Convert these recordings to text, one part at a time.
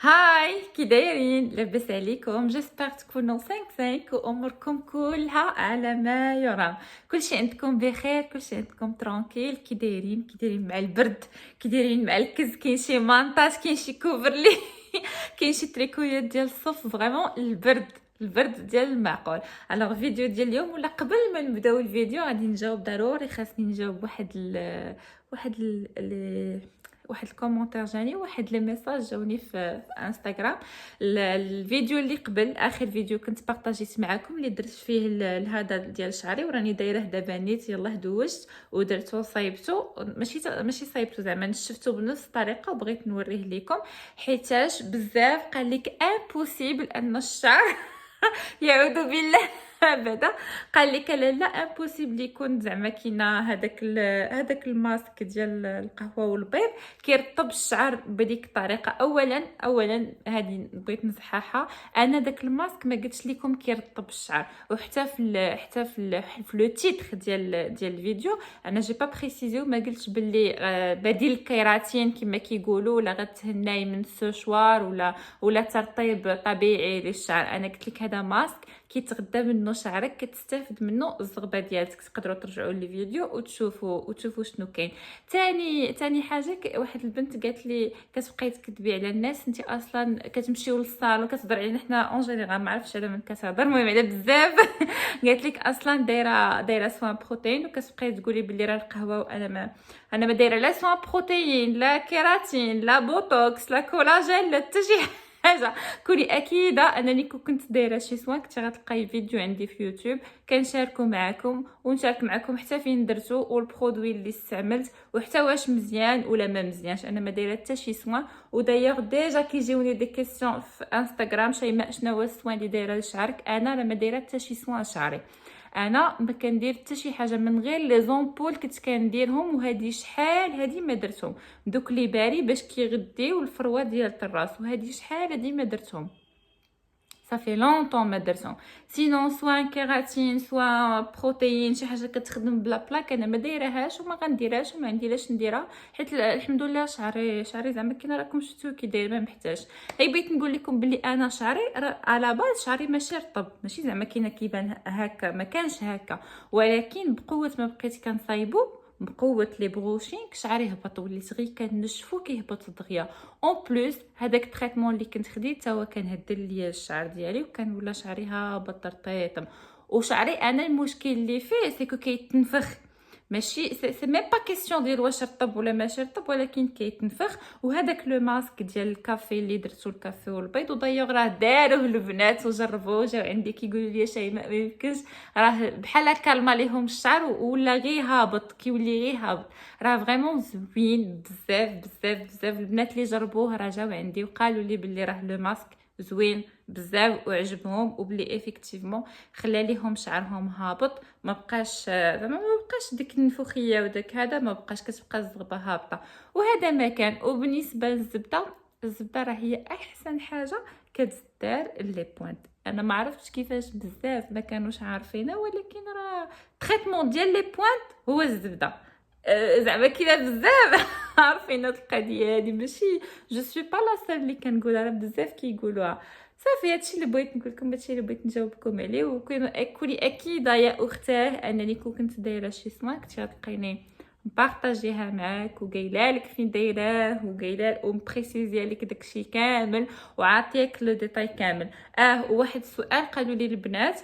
هاي كي دايرين؟ لاباس عليكم؟ جيسبر تكونوا 5 واموركم كلها على ما يرام. كلشي عندكم بخير، كلشي عندكم ترانكيل. كي دايرين مع البرد؟ كي دايرين مع الكز؟ كاين شي مانطاج، كاين شي كوفرلي كاين شي تريكويات ديال الصف. فريمون البرد ديال المعقول. الوغ فيديو ديال اليوم، ولا قبل ما نبداو الفيديو غادي نجاوب، ضروري خاصني نجاوب واحد الكومونتير جاني، واحد لي ميساج جاوني في انستغرام. الفيديو اللي قبل اخر فيديو كنت بارطاجيت معكم، اللي درت فيه هذا ديال شعري وراني دايره دابا نيت. يلاه دوجت ودرتو صايبتو، ماشي صايبتو، زعما نشفتو بنفس الطريقه وبغيت نوريه لكم، حيتاش بزاف قال لك امبوسيبل ان الشعر يعوذ بالله بعدا. قال لك لا امبوسيبل يكون زعما كاينه هذاك الماسك ديال القهوه والبيض كيرطب الشعر بديك الطريقه. اولا هذه بغيت نصححها، انا داك الماسك ما قلتش لكم كيرطب الشعر، وحتى في لو تيتر ديال الفيديو انا جي با بريسيزيو، ما قلتش باللي بديل الكيراتين كما كيقولوا، ولا غتهناي من السوشوار ولا ترطيب طبيعي للشعر. انا قلت لك هذا ماسك كيتغدى منه شعرك، كتستافد منه الزغبه ديالك. تقدروا ترجعوا للفيديو وتشوفوا شنو كاين. تاني حاجه، واحد البنت قالت لي كتبقاي تكذبي على الناس، انت اصلا كتمشيو للصالون كتهضر علينا حنا اون جينيرال، ما عرفتش على من كتهضر، المهم على بزاف قالت لك اصلا دايره سوان بروتين، وكتبقاي تقولي بلي راه القهوه، وانا ما دايره لا سوان بروتين لا كيراتين لا بوتوكس لا كولاجين لا حتى شي حاجه. كوني اكيده انني كنت دايره شي سوان كنت غتلقاي فيديو عندي في يوتيوب كنشاركو معكم، ونشارك معكم حتى فين درتو والبرودوي اللي استعملت، وحتى واش مزيان ولا ما مزيانش. انا ما دايره حتى شي سوان. ودايوغ ديجا كيجيوني دي كيسيون في انستغرام، شيماء شنو هو السوان اللي دايره لشعرك؟ انا راه ما دايره حتى شي سوان شعري، انا ما كندير حتى شي حاجه من غير لي زومبول كنت كنديرهم، وهذه شحال هذه ما درتهم، دوك لي باري باش كيغديو الفروه ديال الراس، وهذه شحال هذه ما درتهم، صافي لونطون ما درتهم. سينون سوا كيراتين سوا بروتين، شي حاجه كتخدم بلا بلاك انا ما دايرهاش وما غنديرهاش وما عندي لاش نديرها، حيت الحمد لله شعري زعما كي راكم شفتوا كي داير ما محتاج. هي بغيت نقول لكم بلي انا شعري على باز شعري ماشي رطب، ماشي زعما كاينه كيبان هكا، ما كانش هكا، ولكن بقوه ما بقيت كنصايبو، بقوه لي بروشينغ شعري هبط، وليت غير كنشفو كيهبط دغيا. اون بليس هذاك التريتمون اللي كنت خديت هو كان هدل ليا الشعر ديالي، وكان ولا شعري هابط رطيطم. وشعري انا المشكل اللي فيه سيكو كيتنفخ، ماشي سي ميم با كيسيون ديال واش رطب ولا ماشي رطب، ولكن كيتنفخ. وهذاك لو ماسك ديال الكافي اللي درتو الكافي والبيض، ودايوغ راه داروه البنات وجربوه، جاو عندي كيقولوا لي شيماء ما يمكنش، راه بحال هكا كالما ليهم الشعر ولا غير هابط، كيولي غير هابط. راه فريمون زوين بزاف. البنات اللي جربوه راه جاو عندي وقالوا لي بلي راه لو ماسك زوين بزاف وعجبهم، وبلي افيكتيفمون خلى ليهم شعرهم هابط، ما بقاش زعما ما بقاش ديك النفوخيه وداك هذا، ما بقاش كتبقى الزغبه هابطه، وهذا ما كان. وبالنسبه للزبده، الزبده راه هي احسن حاجه كتدار لي بوينت. انا ما عرفتش كيفاش بزاف ما كانوش عارفينها، ولكن راه تريتمون ديال لي بوينت هو الزبده. زعما كاينه بزاف عارفين هاد القضيه هادي، ماشي جو سوي با لا سول اللي كنقولها، راه بزاف كيقولوها. صافي هادشي اللي بغيت نقول لكم، هادشي اللي بغيت نجاوبكم عليه. وكوني اكيده يا اختاه انني كنت دايره شي سما كنت غتلقيني مبارطاجيها معاك وقايله لك فين دايراه، وقايله ومبريسيزيه لك داكشي كامل وعاطيك لو ديتاي كامل. واحد السؤال قالوا لي البنات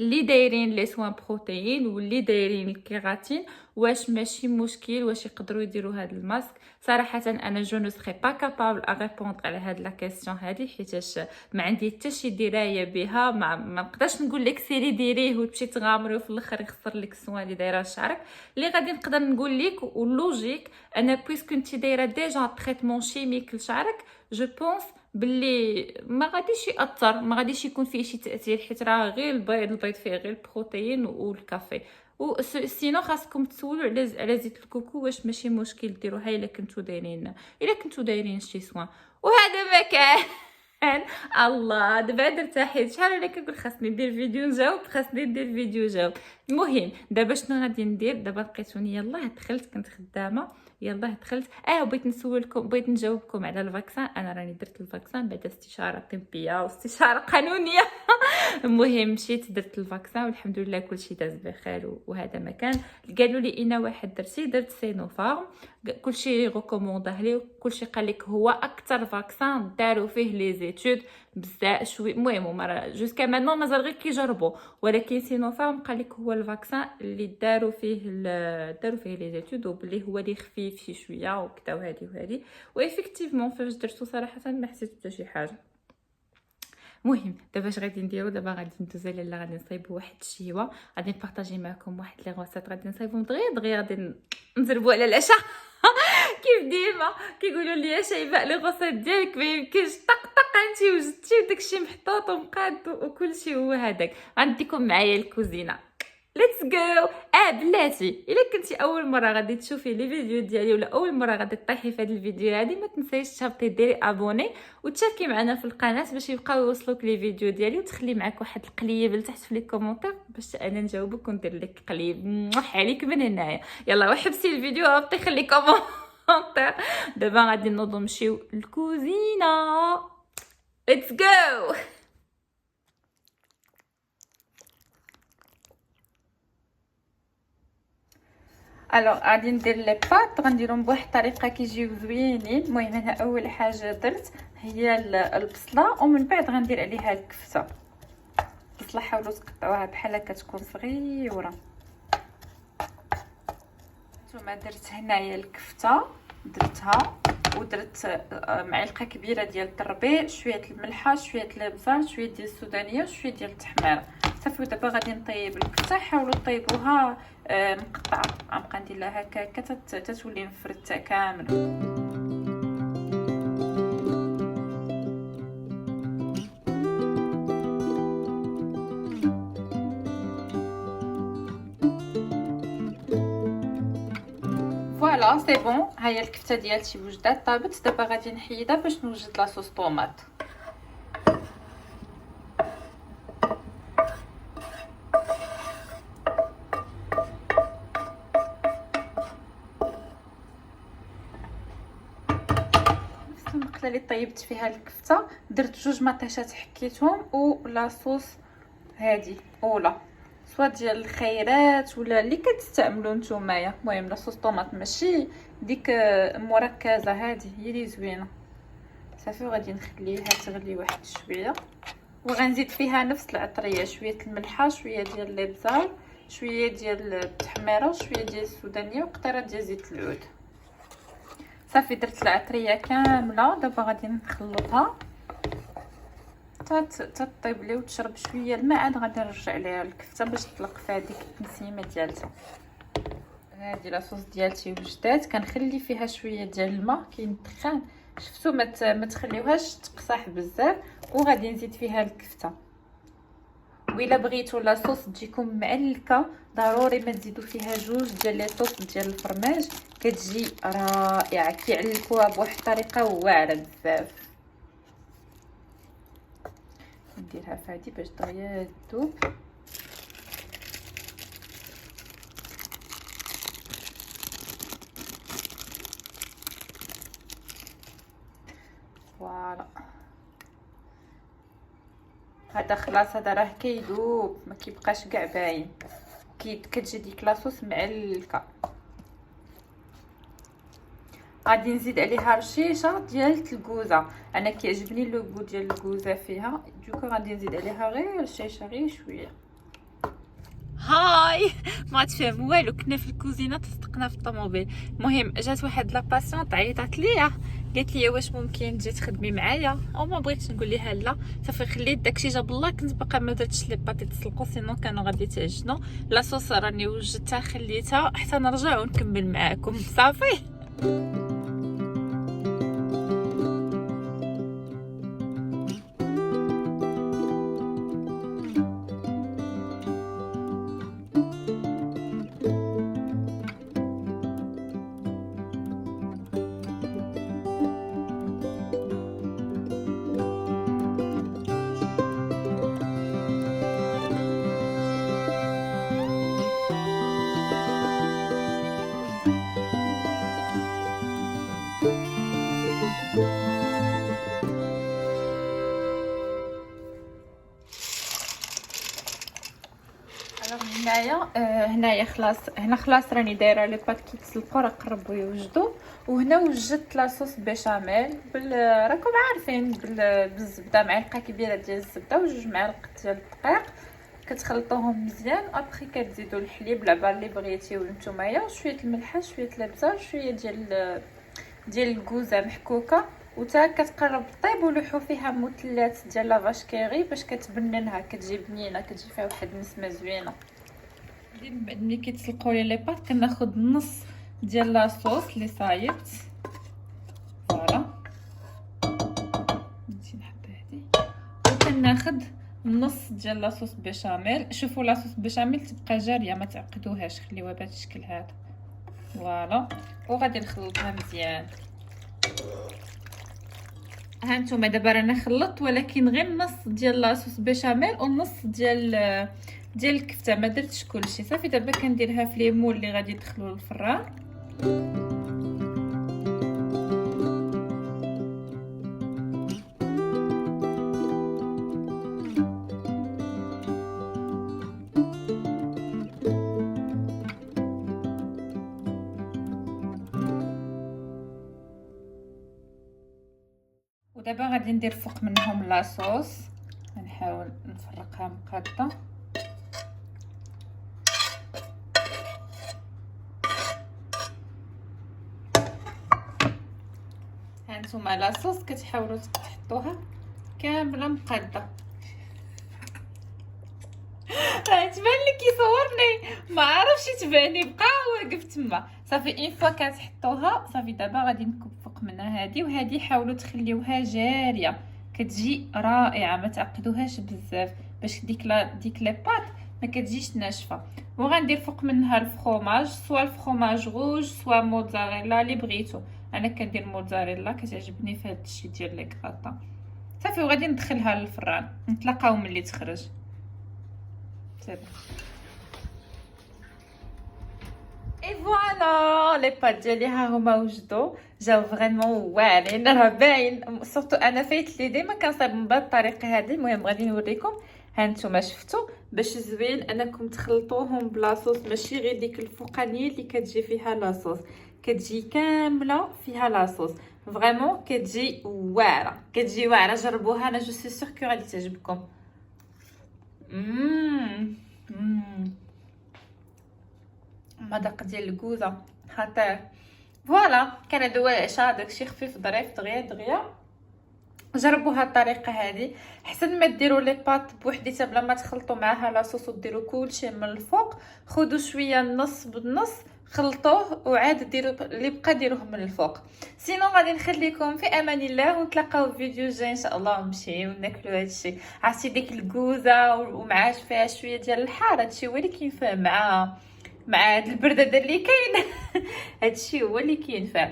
اللي دايرين لي سوان بروتين واللي دايرين الكيراتين، واش ماشي مشكل، واش يقدروا يديروا هذا الماسك؟ صراحه انا جو نو سري با كابابل ا ريبوندر على هاد لا كيسيون هذه، حيتاش ما عندي حتى شي درايه بها، ما نقدرش نقول لك سيري ديريه وتمشي تغامري وفي الاخر يخسر لك السوان اللي دايره شعرك. اللي غادي نقدر نقول لك واللوجيك، انا بويسك انت دايره ديجا تريتمون شيميك لشعرك، جو بونس باللي ما غاديش ياثر، ما غاديش يكون فيه شي تاثير، حيت راه غير البيض فيه غير البروتين والكافي. سينو خاصكم تسولوا على زيت الكوكو، واش ماشي مشكل ديروها الا كنتو دايرين شي سوان. وهذا ما كان الله دابا ارتحيت شحال انا كنقول خاصني ندير فيديو نجاوب خاصني ندير فيديو جاوب. المهم دابا شنو غادي ندير دابا لقيتوني يلاه دخلت كنت خدامه يلاه دخلت بغيت نسولكم بغيت نجاوبكم على الفاكسان. انا راني درت الفاكسان بعد استشاره طبيه واستشاره قانونيه. المهم مشيت درت الفاكسان والحمد لله كلشي داز بخير وهذا مكان قالوا لي انا واحد درتي درت سينوفارم كلشي ريكومونداه لي كلشي قال لك هو اكثر فاكسان داروا فيه لي زيتود بزاف شوي. المهم هما جوسكا مانون مازال غير كيجربوا ولكن سينوفارم قال لك هو الفاكسان اللي داروا فيه لي زيتود وبلي هو اللي خفيف شي شويه وكذا وهذه وافيكتيفمون فاش درتو صراحه ما حسيت حتى شي حاجه. مهم دابا اش غادي نديرو دابا غادي ندوزو لاله غادي نصايبو واحد الشيوه غادي نبارطاجي معكم واحد لي غوسيت غادي نصايبهم دغيا غادي نزربو على العشاء. كيف ديما كيقولوا لي شيماء لي غوسيت ديالك ما يمكنش طق انتي وجدتي وداكشي محطوط ومقاد وكلشي هو هذاك. غنديكم معايا الكوزينه ليتس جو. بلاتي الا كنتي اول مره غادي تشوفي لي فيديو ديالي ولا اول مره غادي تطيحي في هذا الفيديو هذه ما تنسايش تهبطي ديري ابوني وتشاركي معنا في القناه باش يبقاو يوصلوك لي فيديو ديالي وتخلي معك واحد القليب لتحت في لي كومونتير باش انا نجاوبك وندير لك قليب موح عليك من هنايا. يلا وحبسي الفيديو هبطي خلي كومونتير. دابا غادي نوضو نمشيو للكوزينه ليتس جو. الوغ غادي ندير لي بات غنديرهم بواحد الطريقه كيجيو زوينين. المهم انا اول حاجه درت هي البصله ومن بعد غندير عليها الكفته. البصله حاولوا تقطعوها بحال هكا تكون صغيره. نتوما درت هنايا الكفته درتها ودرت معلقه كبيره ديال التربيع شويه الملحه شويه الابزار شويه ديال السودانيه وشويه ديال التحميره صافي. ودابا غادي نطيب الكفته حاولوا طيبوها مقطعه غنبقى ندير لها هكا تتولي مفرته كامله. فوالا سي بون هيا الكفته ديالتي وجدات طابت. دابا غادي نحيدها باش نوجد لاصوص طوماط. نفس المقله اللي طيبت فيها الكفته درت جوج مطيشات حكيتهم ولاصوص هادي اولا سواء ديال الخيرات ولا اللي كتستعملوا نتومايا. المهم لاصوص طوماط ماشي ديك مركزه هذه هي اللي زوينه صافي. وغادي نخليها تغلي واحد شويه وغنزيد فيها نفس العطريه شويه الملحه شويه ديال الابزار شويه ديال التحميره وشويه ديال السودانيه وقطره ديال زيت العود صافي. درت العطريه كامله. دابا غادي نخلطها تطيب لي وتشرب شويه الماء عاد غادي نرجع ليها الكفته باش تطلق فيها ديك التنسيمه ديالتها. هذه لاصوص ديالتي وجدات كنخلي فيها شويه ديال الماء كاين الدخان شفتوا ما تخليوهاش تقصح بزاف. وغادي نزيد فيها الكفته. وإلا بغيتوا لاصوص تجيكم معلكه ضروري ما تزيدوا فيها جوج ديال لي صوص ديال الفرماج كتجي رائعه كيعلكوها بواحد الطريقه واعره بزاف. نديرها فهادي باش دغيا تذوب. فوالا هذا خلاص هذا راه كيذوب ما كيبقاش كاع باين كتجي ديك لاصوص معلكه. غادي نزيد عليها رشيشه ديال الكوزه. انا كيعجبني لوغو ديال الكوزه فيها دوكا غادي نزيد عليها غير رشيشه غير شويه. هاي ما تفهم والو كنا في الكوزينه تصدقنا في الطوموبيل. المهم جات واحد لا باسيونط عيطات ليا قالت لي واش ممكن تجي تخدمي معايا او ما بغيتش نقول لها لا صافي خليت داكشي جاب الله. كنت باقا ما درتش لي باتيت سلقو سينو كانوا غادي تعجنوا. لاصوص راني وجدتها خليتها حتى نرجع ونكمل معاكم صافي. هنايا خلاص، هنا خلاص راني دايره لي بات كيتسلقوا، راه قربوا يوجدوا. وهنا وجدت لاصوص بيشاميل راكم عارفين بالزبده، معلقه كبيره ديال الزبده وجوج معالق ديال الدقيق، كتخلطوهم مزيان. ابخي كتزيدوا الحليب العبار اللي بغيتي والنتوميه وشويه الملحه شويه الابزار شويه ديال الكوزه محكوكه، وتا كتقرب طيب ولوحوا فيها مثلث ديال لافاش كيري باش كتبننها، كتجي بنينه، كتجي فيها واحد النسمه زوينه. بعد ملي كيتسلقوا لي بات كناخذ نص ديال لاصوص اللي صايبت، فوالا نمشي نحط هادي، وكناخذ نص ديال لاصوص بيشاميل. شوفوا لاصوص بيشاميل تبقى جاريه، ما تعقدوهاش، خليوها بهذا الشكل هذا، فوالا. وغادي نخلطها مزيان. ها نتوما دابا رانا خلطت، ولكن غير نص ديال لاصوص بيشاميل ونص ديال الكفته، ما درتش كلشي. صافي دابا كنديرها في ليمون اللي غادي يدخلوا للفران. ودابا غادي ندير فوق منهم لاصوص، غنحاول نفرقها مقاده. هانتوما لاصوص كتحاولوا تحطوها كامله مقاده. راه تبان لي كيصورني، ما عرفش تباني، بقى واقف تما. صافي اين فوا كتحطوها صافي. دابا غادي نكب فوق منها هذه وهذه، حاولوا تخليوها جاريه، كتجي رائعه، ما تعقدوهاش بزاف باش ديك لي بات ما كتجيش ناشفه. وغندير فوق منها الفرomage، سوا الفرomage روج سوا موتزاريلا اللي بغيتو. انا كندير موتزاريلا كتعجبني في هذا الشيء ديال لي كراطا. صافي وغادي ندخلها للفران، نتلاقاو ملي تخرج. اي فوالا لي بات ديالي ها هما وجدوا، جاو فريمون واعرين، راه باين. سورتو انا فايت لي ديما كنصايب من بهاد الطريقه هذه. المهم غادي نوريكم. ها نتوما شفتوا باش زوين انكم تخلطوهم بلاصوص، ماشي غير ديك الفوقانيه اللي كتجي فيها لاصوص، كتجي كامله فيها لاصوص. فريمون كتجي واعره، كتجي واعره. جربوها، انا جو سي سور كو غادي تعجبكم. مذاق ديال الكوزه خطير. فوالا كان هذا هو العشاء، داكشي خفيف ظريف دغيا. جربوا هاد الطريقه هذه، احسن ما ديروا لي بات بوحديتها بلا ما تخلطوا معاها لاصوص وديروا كلشي من الفوق. خذوا شويه النص بالنص، خلطوه وعاد ديروا اللي بقى ديروه من الفوق. سينو غادي نخليكم في امان الله، ونتلاقاو في فيديو جاي ان شاء الله، ونمشيو وناكلوا هادشي. عرفتي ديك الكوزه ومعاش فيها شويه ديال الحار، هادشي هو اللي كينفع مع هاد البرده اللي كاين. هادشي هو اللي كينفع.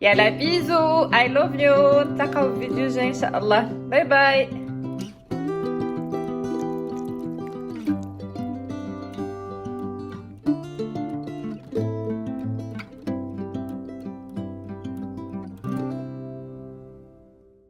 يلا بيزو، اي لوف يو، نتلاقاو في فيديو جاي ان شاء الله. باي باي.